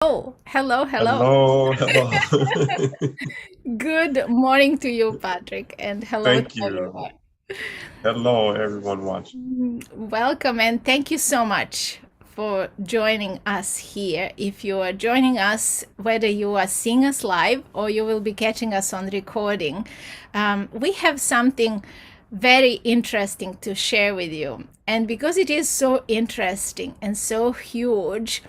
Oh, hello, hello. Hello, hello. Good morning to you, Patrick, and hello to Thank you. everyone. Hello, everyone watching. Welcome and thank you so much for joining us here. If you are joining us, whether you are seeing us live or you will be catching us on recording, we have something very interesting to share with you. And because it is so interesting and so huge,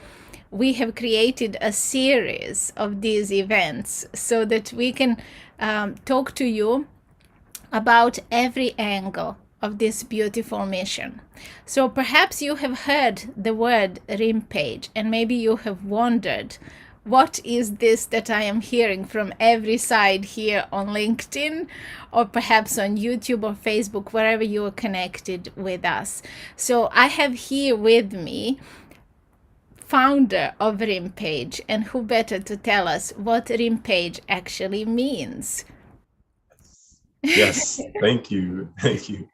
we have created a series of these events so that we can talk to you about every angle of this beautiful mission. So perhaps you have heard the word RIMPAGE and maybe you have wondered, what is this that I am hearing from every side here on LinkedIn or perhaps on YouTube or Facebook, wherever you are connected with us? So I have here with me founder of RIMPAGE, and who better to tell us what RIMPAGE actually means? Yes, thank you. Thank you.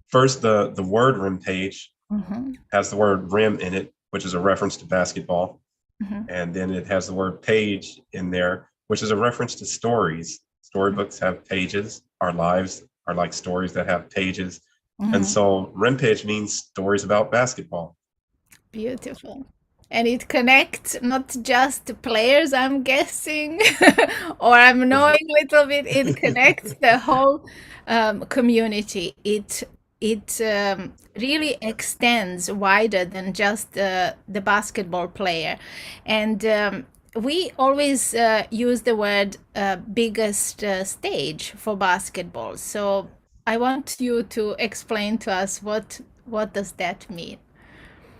First, the word rim page Mhm, has the word rim in it, which is a reference to basketball. mhm, And then it has the word page in there, which is a reference to stories. Storybooks have pages. Our lives are like stories that have pages. And mhm. so rim page means stories about basketball. Beautiful. And it connects not just the players, I'm guessing, or I'm knowing a little bit. It connects the whole community. It really extends wider than just the basketball player, and we always use the word biggest stage for basketball. So I want you to explain to us what does that mean.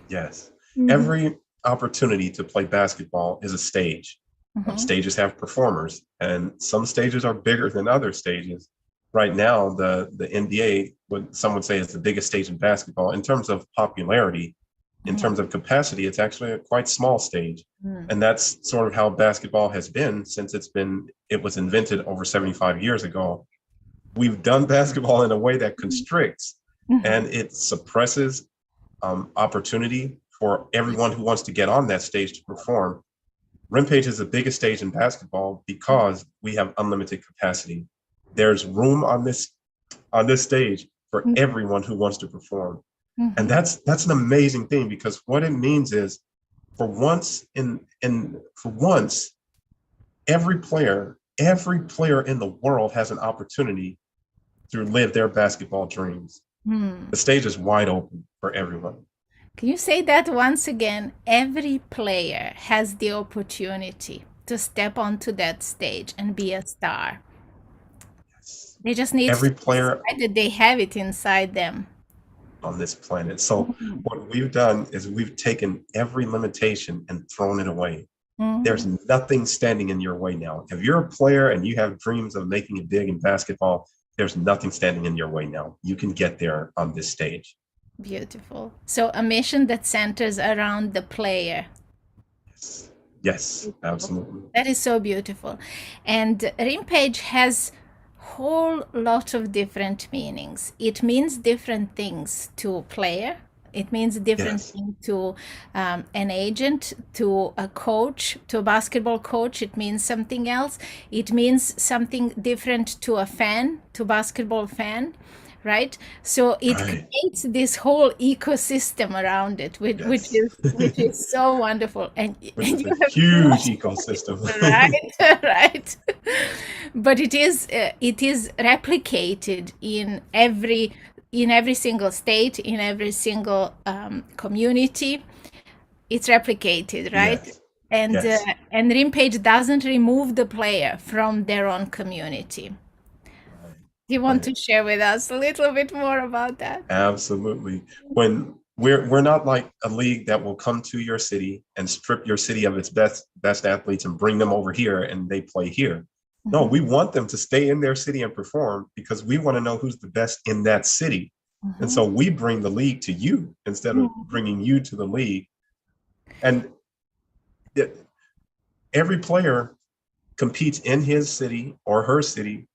Yes. Mhm. Every opportunity to play basketball is a stage. Mhm. Stages have performers, and some stages are bigger than other stages. Right now, the NBA, what some would say is the biggest stage in basketball. In terms of popularity, in Mhm. terms of capacity, it's actually a quite small stage. Mm. And that's sort of how basketball has been since it was invented over 75 years ago. We've done basketball in a way that constricts and Mhm. it suppresses opportunity for everyone who wants to get on that stage to perform. RimPage is the biggest stage in basketball because we have unlimited capacity. There's room on this stage for Mhm. everyone who wants to perform. And Mhm. that's an amazing thing because what it means is for once, every player in the world has an opportunity to live their basketball dreams. Hmm. The stage is wide open for everyone. Can you say that once again? Every player has the opportunity to step onto that stage and be a star. Yes. They just need to Every player decide that they have it inside them. on this planet. So Mhm. what we've done is we've taken every limitation and thrown it away. There's Mhm. nothing standing in your way now. If you're a player and you have dreams of making it big in basketball, there's nothing standing in your way now. You can get there on this stage. Beautiful. So a mission that centers around the player. Yes, yes, absolutely. That is so beautiful. And Rimpage has whole lot of different meanings. It means different things to a player. It means different Yes, thing to an agent, to a coach, to a basketball coach. It means something else. It means something different to a fan, to basketball fan, right? So it right. creates this whole ecosystem around it, Yes. which is so wonderful. Which And is you a have huge ecosystem. right, right. But it is replicated in every single state, in every single community. It's replicated, right? Yes, And uh, yes. and Rimpage doesn't remove the player from their own community. Right, Do you want right. to share with us a little bit more about that? Absolutely. When we're not like a league that will come to your city and strip your city of its best athletes and bring them over here and they play here. No, Mhm, we want them to stay in their city and perform because we want to know who's the best in that city. And mhm, so we bring the league to you instead of mhm, bringing you to the league. And it, every player competes in his city or her city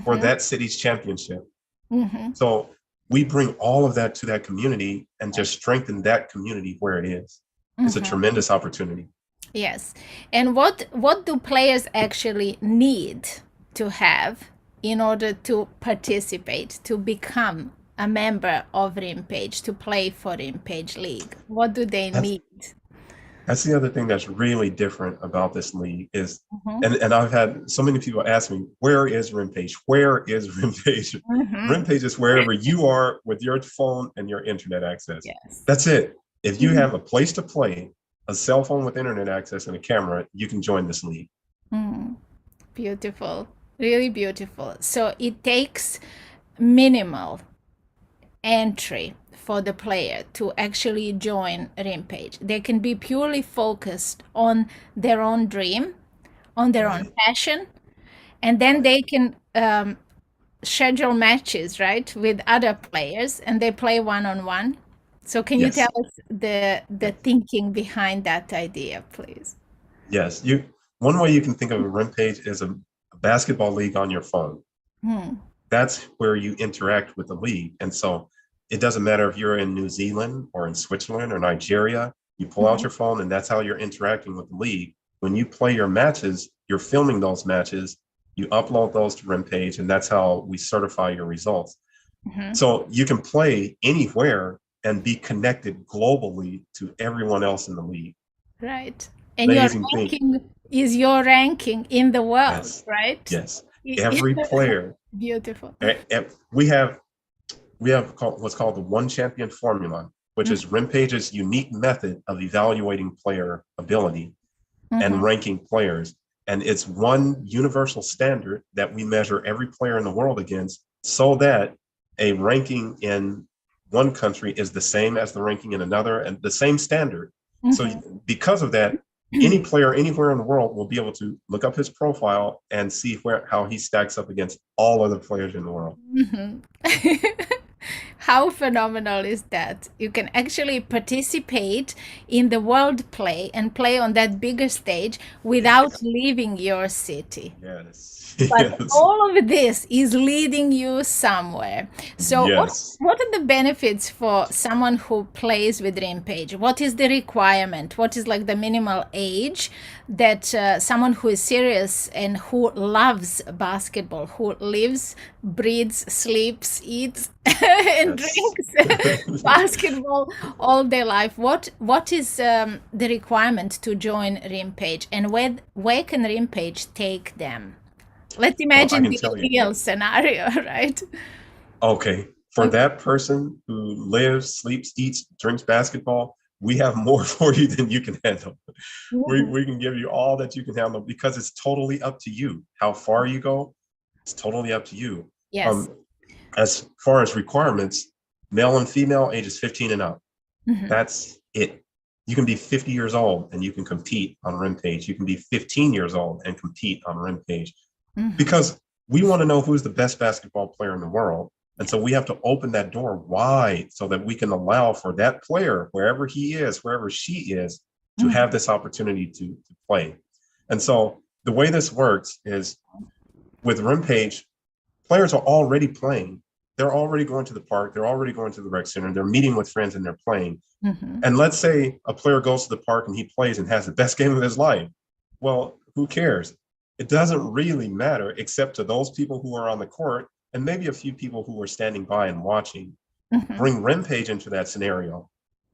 for mhm, that city's championship. mhm. So we bring all of that to that community and just strengthen that community where it is. It's a Mhm. tremendous opportunity. Yes. And what do players actually need to have in order to participate, to become a member of RIMPAGE, to play for RIMPAGE League? What do they That's need? that's the other thing that's really different about this league is, Mm-hmm. and I've had so many people ask me, where is RimPage? Where is RimPage? Mm-hmm. RimPage is wherever you are with your phone and your internet access. Yes. That's it. If you Mm-hmm. have a place to play, a cell phone with internet access and a camera, you can join this league. Mm. Beautiful. Really beautiful. So it takes minimal entry for the player to actually join RIMPAGE. They can be purely focused on their own dream, on their own Right. passion, and then Right. they can schedule matches, right, with other players, and they play one on one. So, can you tell Yes. us the Yes. thinking behind that idea, please? Yes. One way you can think of a RimPage is a basketball league on your phone. Hmm. That's where you interact with the league. And so it doesn't matter if you're in New Zealand or in Switzerland or Nigeria, you pull out Mhm. your phone and that's how you're interacting with the league. When you play your matches, you're filming those matches, you upload those to RimPage, and that's how we certify your results. Mhm. So you can play anywhere and be connected globally to everyone else in the league. Right. And your Amazing thing. ranking is your ranking in the world, Yes. right? Yes. Every player, Beautiful. we have what's called the one champion formula, which is RimPage's unique method of evaluating player ability and Mm-hmm. ranking players. And it's one universal standard that we measure every player in the world against so that a ranking in one country is the same as the ranking in another and the same standard. So Mm-hmm. because of that, any player anywhere in the world will be able to look up his profile and see how he stacks up against all other players in the world. Mm-hmm. How phenomenal is that? You can actually participate in the world play and play on that bigger stage without Yes. leaving your city. Yes. But Yes. all of this is leading you somewhere. So Yes. what are the benefits for someone who plays with RimPage? What is the requirement? What is like the minimal age that someone who is serious and who loves basketball, who lives, breathes, sleeps, eats, and Yes. drinks basketball all their life? What is the requirement to join RimPage, and where can RimPage take them? Let's Well, I imagine can the tell you. ideal scenario, right? Okay, for Okay. that person who lives, sleeps, eats, drinks basketball, we have more for you than you can handle. We can give you all that you can handle because it's totally up to you. How far you go, it's totally up to you. Yes. Um, as far as requirements, male and female, ages 15 and up. Hmm. That's it. You can be 50 years old and you can compete on RimPage. You can be 15 years old and compete on RimPage Hmm. because we want to know who's the best basketball player in the world. And so we have to open that door wide so that we can allow for that player, wherever he is, wherever she is, to have Hmm. this opportunity to play. And so the way this works is with RimPage, players are already playing. They're already going to the park. They're already going to the rec center. They're meeting with friends and they're playing. Hmm. And let's say a player goes to the park and he plays and has the best game of his life. Well, who cares? It doesn't really matter except to those people who are on the court and maybe a few people who are standing by and watching. Hmm. Bring RimPage into that scenario.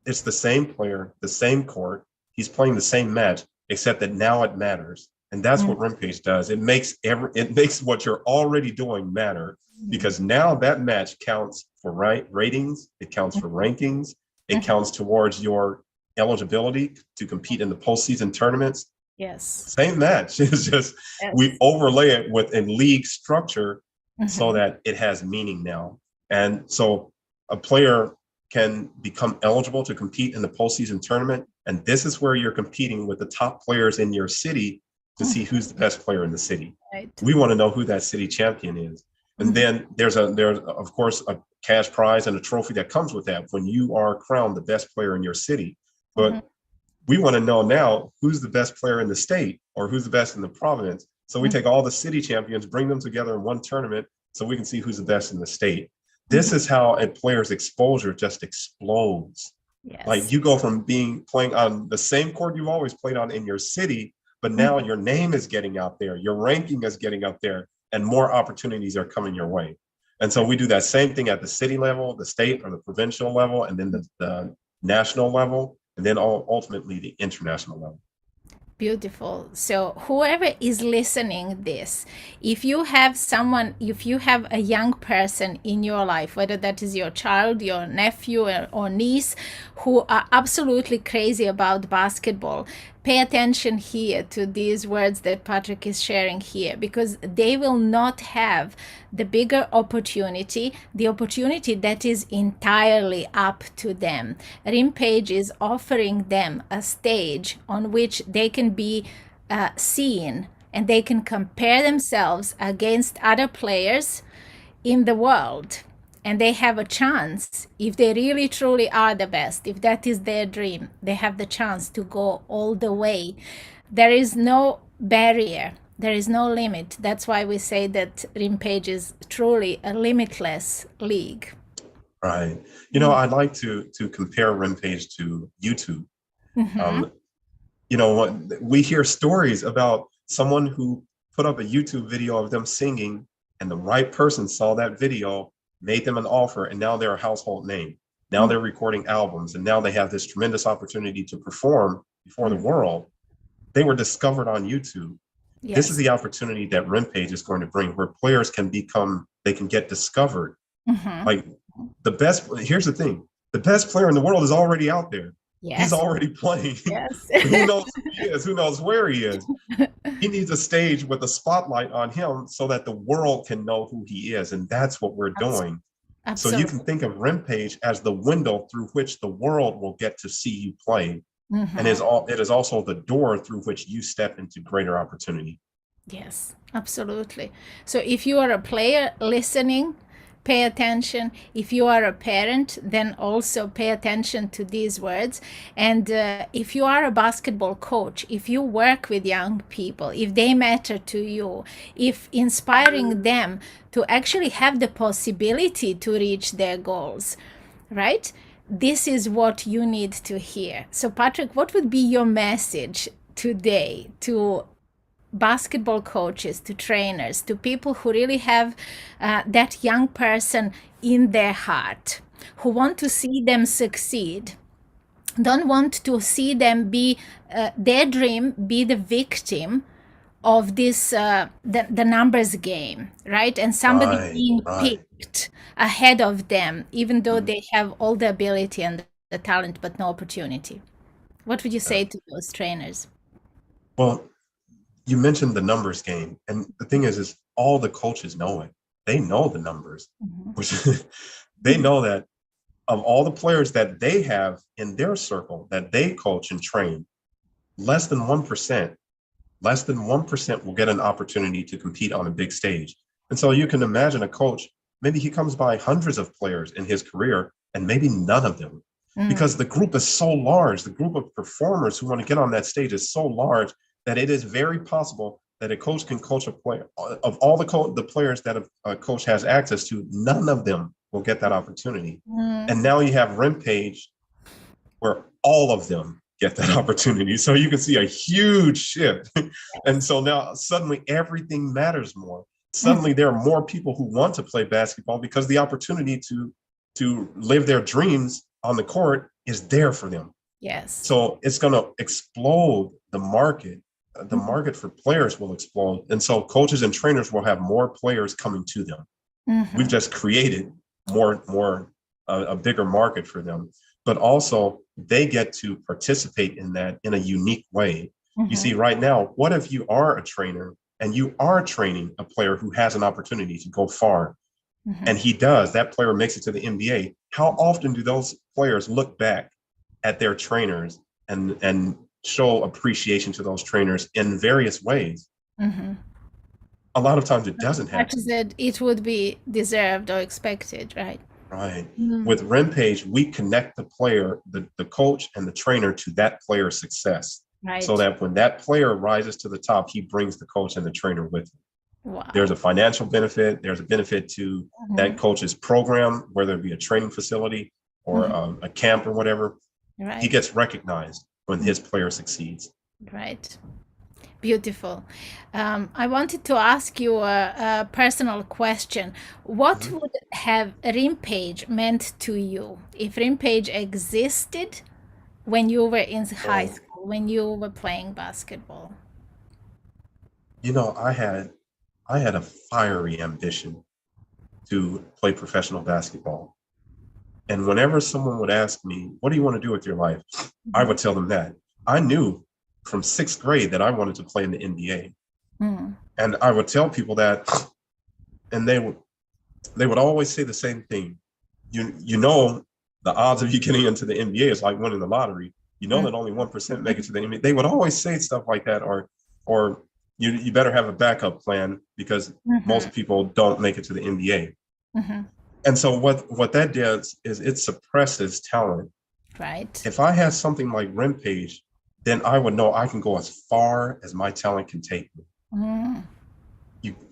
It's the same player, the same court. He's playing the same match, except that now it matters. And that's what RimPage does. It makes what you're already doing matter because now that match counts for ratings, it counts for rankings, it Hmm. counts towards your eligibility to compete in the postseason tournaments. Yes. Same match. It's just we Yes. overlay it with a league structure so Hmm. that it has meaning now. And so a player can become eligible to compete in the postseason tournament. And this is where you're competing with the top players in your city to see Hmm. who's the best player in the city. Right. We want to know who that city champion is. And Hmm. then there's of course a cash prize and a trophy that comes with that when you are crowned the best player in your city. Hmm. But we want to know now who's the best player in the state or who's the best in the province. So we take all the city champions, bring them together in one tournament so we can see who's the best in the state. This Hmm. is how a player's exposure just explodes. Like Yes. you go from playing on the same court you've always played on in your city, but now Mhm. your name is getting out there, your ranking is getting up there, and more opportunities are coming your way. And so we do that same thing at the city level, the state or the provincial level, and then the national level, and then ultimately the international level. Beautiful. So whoever is listening this, if you have someone, if you have a young person in your life, whether that is your child, your nephew or niece, who are absolutely crazy about basketball, pay attention here to these words that Patrick is sharing here, because they will not have the bigger opportunity, the opportunity that is entirely up to them. RIMPAGE is offering them a stage on which they can be seen, and they can compare themselves against other players in the world. And they have a chance, if they really truly are the best, if that is their dream, they have the chance to go all the way. There is no barrier, there is no limit. That's why we say that RIMPAGE is truly a limitless league. Right. I'd like to compare RimPage to YouTube. Mm-hmm. Um, what we hear stories about someone who put up a YouTube video of them singing, and the right person saw that video, made them an offer, and now they're a household name. Now they're recording albums, and now they have this tremendous opportunity to perform before the world. They were discovered on YouTube. This is Yes. the opportunity that RimPage is going to bring, where players they can get discovered. Mm-hmm. Like here's the thing, the best player in the world is already out there. He's Yes. already playing. Yes. Who knows who he is? Who knows where he is? He needs a stage with a spotlight on him so that the world can know who he is. And that's what we're doing. So you can Absolutely. think of RimPage as the window through which the world will get to see you play. And Mm-hmm. it is also the door through which you step into greater opportunity. Yes, absolutely. So if you are a player listening, pay attention. If you are a parent, then also pay attention to these words. And if you are a basketball coach, if you work with young people, if they matter to you, if inspiring them to actually have the possibility to reach their goals, right? This is what you need to hear. So, Patrick, what would be your message today to basketball coaches, to trainers, to people who really have that young person in their heart, who want to see them succeed, don't want to see them be their dream, be the victim of this the numbers game, right? And somebody Right, being right. picked ahead of them, even though Mhm. they have all the ability and the talent but no opportunity. What would you Yeah. say to those trainers? Well, you mentioned the numbers game, and the thing is all the coaches know it. They know the numbers, Mhm. which they know that of all the players that they have in their circle that they coach and train, less than 1%, less than 1% will get an opportunity to compete on a big stage. And so you can imagine a coach, maybe he comes by hundreds of players in his career and maybe none of them, Mm. because the group is so large, the group of performers who want to get on that stage is so large that it is very possible that a coach can coach a player. Of all the players that a coach has access to, none of them will get that opportunity. Mm. And now you have RimPage where all of them get that opportunity. So you can see a huge shift. And so now suddenly everything matters more. Suddenly Mhm. there are more people who want to play basketball because the opportunity to live their dreams on the court is there for them. Yes. So it's going to explode the market. The market for players will explode. And so coaches and trainers will have more players coming to them. We've Mm-hmm. just created a bigger market for them, but also they get to participate in that in a unique way. You Mm-hmm. see, right now, what if you are a trainer and you are training a player who has an opportunity to go far, Mm-hmm. and that player makes it to the NBA? How often do those players look back at their trainers and show appreciation to those trainers in various ways? Mm-hmm. A lot of times it As doesn't much happen. as it would be deserved or expected, right? Right. Mm. With RimPage, we connect the player, the coach, and the trainer to that player's success, so Right. that when that player rises to the top, he brings the coach and the trainer with him. There's Wow. a financial benefit. There's a benefit to Mm-hmm. that coach's program, whether it be a training facility or Mm-hmm. a camp or whatever. He Right. gets recognized when his player succeeds. Right. Beautiful. I wanted to ask you a personal question. What Mhm. would have RIMPAGE meant to you if RIMPAGE existed when you were in high Oh, school, when you were playing basketball? you know, I had a fiery ambition to play professional basketball. And whenever someone would ask me, what do you want to do with your life? I Mhm. would tell them that. I knew from sixth grade that I wanted to play in the NBA. Mm. And I would tell people that, and they would always say the same thing. You know the odds of you getting into the NBA is like winning the lottery. You know Mm. that only 1% make it to the NBA. They would always say stuff like that, or you better have a backup plan because Mhm. most people don't make it to the NBA. Mhm. And so what that does is it suppresses talent. Right. If I had something like RimPage, then I would know I can go as far as my talent can take me. Mm.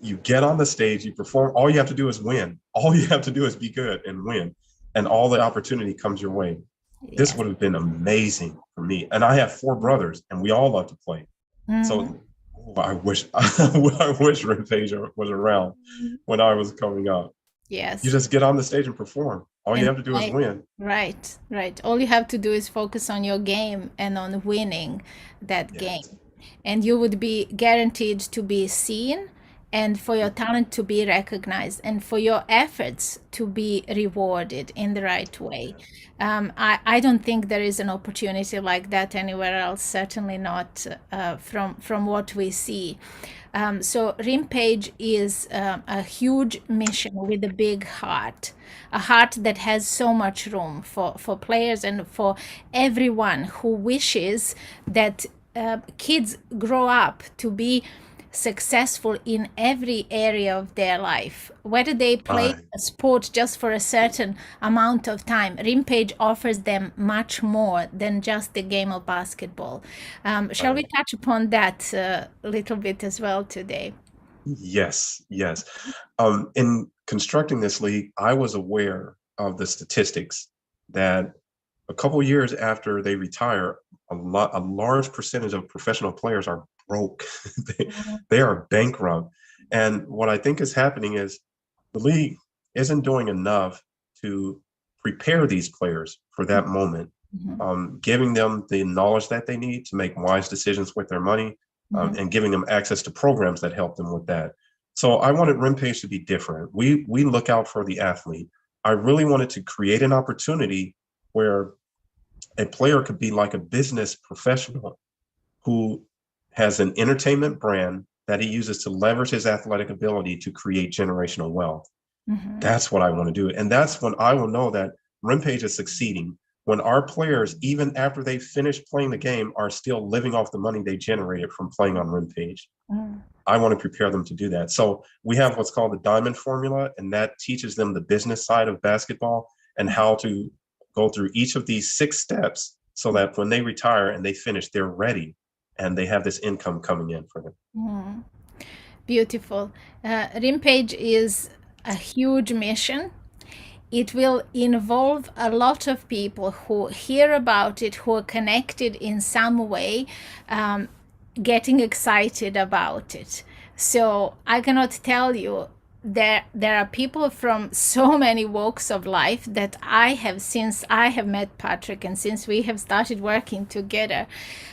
You get on the stage, you perform. All you have to do is win. All you have to do is be good and win, and all the opportunity comes your way. This Yes. would have been amazing for me. And I have four brothers, and we all love to play. Mm. So I wish I wish RimPage was around when I was coming up. You Yes. just get on the stage and perform. All you And have to do is play. win. Right, right. All you have to do is focus on your game and on winning that game. Yes. And you would be guaranteed to be seen and for your talent to be recognized and for your efforts to be rewarded in the right way. I don't think there is an opportunity like that anywhere else, certainly not from what we see. So RIMPAGE is a huge mission with a big heart, a heart that has so much room for players and for everyone who wishes that kids grow up to be successful in every area of their life. Whether they play Right. a sport just for a certain amount of time, RIMPAGE offers them much more than just the game of basketball. Shall we Right. touch upon that a little bit as well today? Yes, yes. In constructing this league, I was aware of the statistics that a couple years after they retire, a large percentage of professional players are broke. they, they are bankrupt. And what I think is happening is the league isn't doing enough to prepare these players for that moment, Mhm. giving them the knowledge that they need to make wise decisions with their money, Mhm. and giving them access to programs that help them with that. So I wanted RimPage to be different. We look out for the athlete. I really wanted to create an opportunity where a player could be like a business professional who has an entertainment brand that he uses to leverage his athletic ability to create generational wealth. Mhm. That's what I want to do. And that's when I will know that RimPage is succeeding. When our players, even after they finish playing the game, are still living off the money they generated from playing on RimPage. Mhm. I want to prepare them to do that. So we have what's called the diamond formula, and that teaches them the business side of basketball and how to go through each of these six steps so that when they retire and they finish, they're ready and they have this income coming in for them. Mhm. Beautiful. RIMPAGE is a huge mission. It will involve a lot of people who hear about it, who are connected in some way, um, getting excited about it. So I cannot tell you, there are people from so many walks of life that I have, since I have met Patrick and since we have started working together.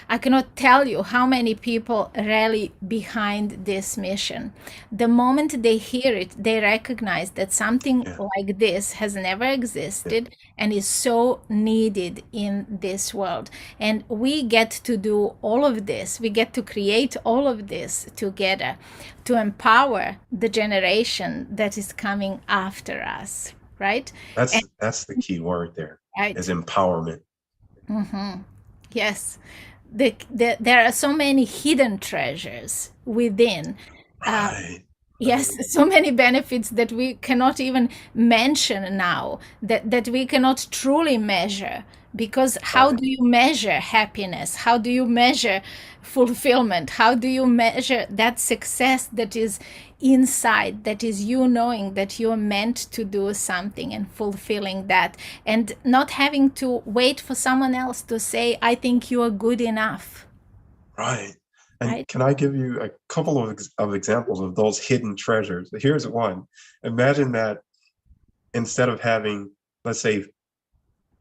I cannot tell you how many people rally behind this mission. The moment they hear it, they recognize that something Yeah, like this has never yeah. existed and is so needed in this world. And we get to do all of this. We get to create all of this together to empower the generation that is coming after us, right? And That's the key word there is right. empowerment. Yes, there are so many hidden treasures within. Uh, Right, yes, right. so many benefits that we cannot even mention now, that we cannot truly measure Because how Right. do you measure happiness? How do you measure fulfillment? How do you measure that success that is inside, that is you knowing that you're meant to do something and fulfilling that, and not having to wait for someone else to say, I think you are good enough, Right. And right? can I give you a couple of examples of those hidden treasures? Here's one. Imagine that instead of having, let's say,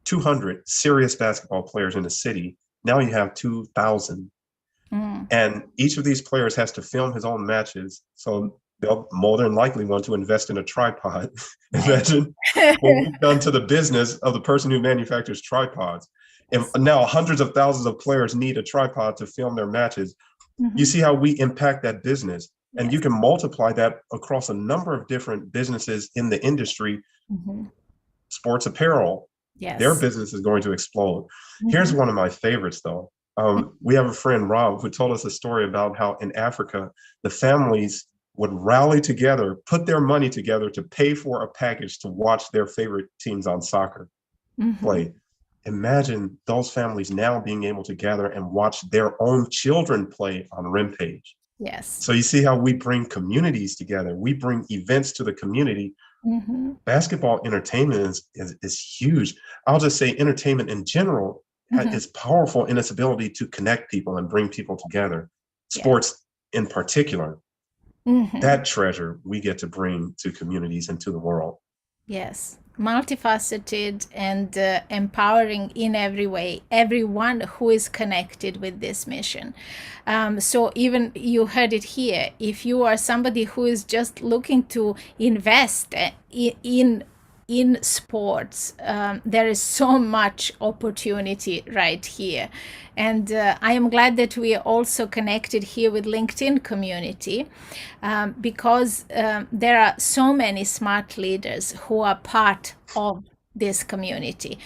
200 serious basketball players in a city, now you have 2,000. Mm. And each of these players has to film his own matches. So they'll more than likely want to invest in a tripod. Right. Imagine what we've done to the business of the person who manufactures tripods. And Yes. now hundreds of thousands of players need a tripod to film their matches. You Mhm. see how we impact that business. And you Yes. can multiply that across a number of different businesses in the industry. Mhm. Sports apparel, their Yes. business is going to explode. Here's Mhm. one of my favorites, though. We have a friend, Rob, who told us a story about how in Africa, the families would rally together, put their money together to pay for a package to watch their favorite teams on soccer Mhm. play. Imagine those families now being able to gather and watch their own children play on RIMPAGE. Yes. So you see how we bring communities together. We bring events to the community. Mhm. Basketball entertainment is huge. I'll just say entertainment in general Mhm. is powerful in its ability to connect people and bring people together. Yes. Sports in particular, Mhm. that treasure we get to bring to communities and to the world. Yes, multifaceted and empowering in every way, everyone who is connected with this mission. So, even you heard it here, if you are somebody who is just looking to invest in sports, there is so much opportunity right here. And I am glad that we are also connected here with LinkedIn community, because there are so many smart leaders who are part of this community.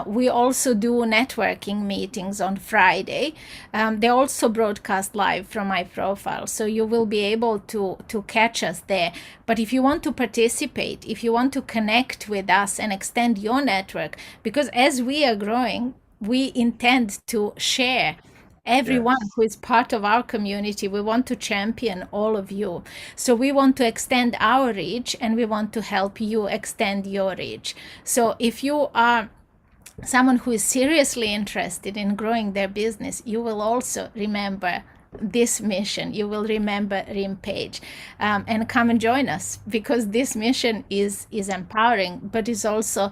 We also do networking meetings on Friday. They also broadcast live from my profile, so you will be able to catch us there. But if you want to participate, if you want to connect with us and extend your network, because as we are growing, we intend to share everyone Yes. who is part of our community. We want to champion all of you. So we want to extend our reach, and we want to help you extend your reach. So if you are someone who is seriously interested in growing their business, you will also remember this mission. You will remember RIMPAGE, and come and join us, because this mission is empowering, but it's also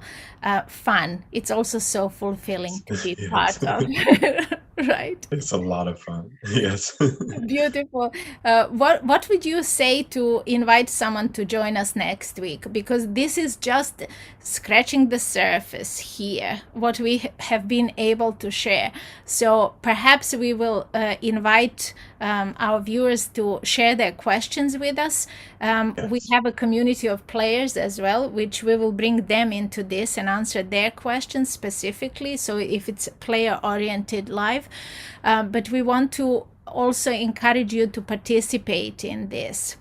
fun. It's also so fulfilling to be Yes. part of. Right. It's a lot of fun. Yes. Beautiful. What would you say to invite someone to join us next week? Because this is just scratching the surface here, what we have been able to share. So perhaps we will invite our viewers to share their questions with us. We Yes. have a community of players as well, which we will bring them into this and answer their questions specifically. So if it's player oriented live, but we want to also encourage you to participate in this,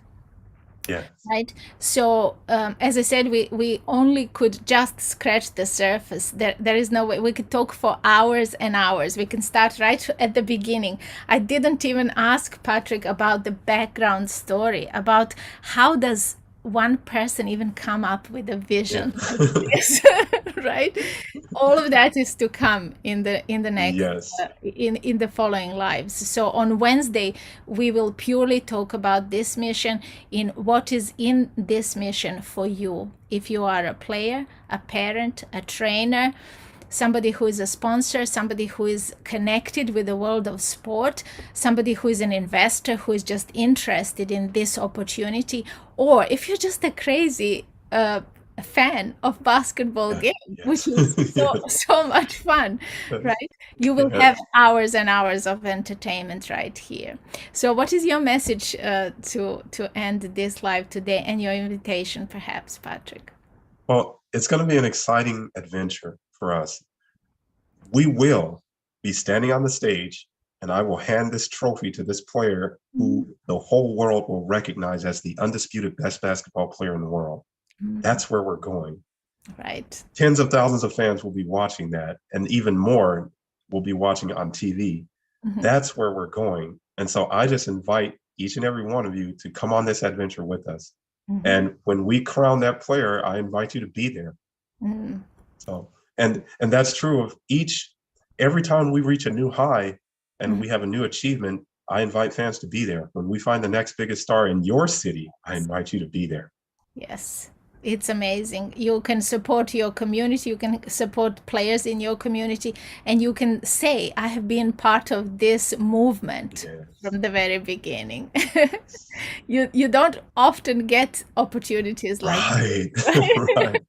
Yes. right? So as I said, we only could just scratch the surface. There is no way. We could talk for hours and hours. We can start right at the beginning. I didn't even ask Patrick about the background story, about how does one person even come up with a Yeah. vision like this. Right? All of that is to come in the next Yes. in the following lives. So on Wednesday we will purely talk about this mission, in what is in this mission for you. If you are a player, a parent, a trainer, somebody who is a sponsor, somebody who is connected with the world of sport, somebody who is an investor who is just interested in this opportunity, or if you're just a crazy fan of basketball Yes. game, which Yes. is so much fun, Yes. right? You will have Yes. hours and hours of entertainment right here. So what is your message to end this live today, and your invitation perhaps, Patrick? Well, it's going to be an exciting adventure for us. We will be standing on the stage, and I will hand this trophy to this player who the whole world will recognize as the undisputed best basketball player in the world. Mhm. That's where we're going. Right. Tens of thousands of fans will be watching that, and even more will be watching it on TV. Mhm. That's where we're going. And so I just invite each and every one of you to come on this adventure with us. Mhm. And when we crown that player, I invite you to be there. Mhm. So, and that's true of every time we reach a new high and Mhm. we have a new achievement, I invite fans to be there. When we find the next biggest star in your city, I invite you to be there. Yes, it's amazing. You can support your community, you can support players in your community, and you can say, I have been part of this movement Yes. from the very beginning. You don't often get opportunities like Right. this. Right.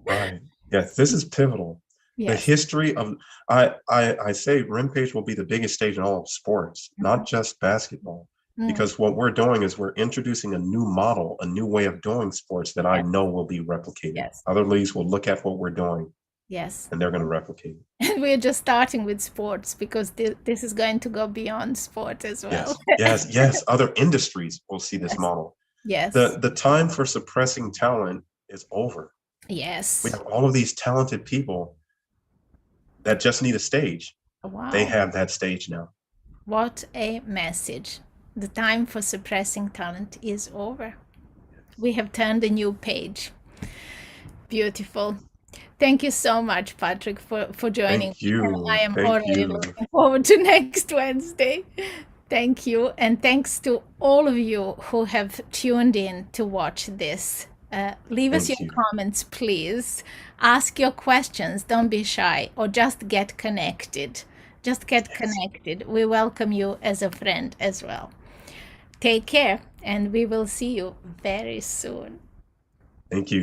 Right. Yes, this is pivotal. The Yes. history of I say RimPage will be the biggest stage in all of sports, Mhm. not just basketball. Mm. Because what we're doing is we're introducing a new model, a new way of doing sports that I Yes, know will be replicated. yes, Other leagues will look at what we're doing yes. and they're going to replicate it. And we're just starting with sports because this is going to go beyond sport as well. Yes, yes, yes. Other industries will see this Yes, model. yes, The time for suppressing talent is over. We yes. have all of these talented people that just need a stage. They Wow. have that stage now. What a message. The time for suppressing talent is over. We have turned a new page. Beautiful. Thank you so much, Patrick, for joining Thank me. And I you. am Thank already you. looking forward to next Wednesday. Thank you. And thanks to all of you who have tuned in to watch this. Leave us your Thank you. comments, please. Ask your questions. Don't be shy, or just get connected. Just get Yes. connected. We welcome you as a friend as well. Take care, and we will see you very soon. Thank you.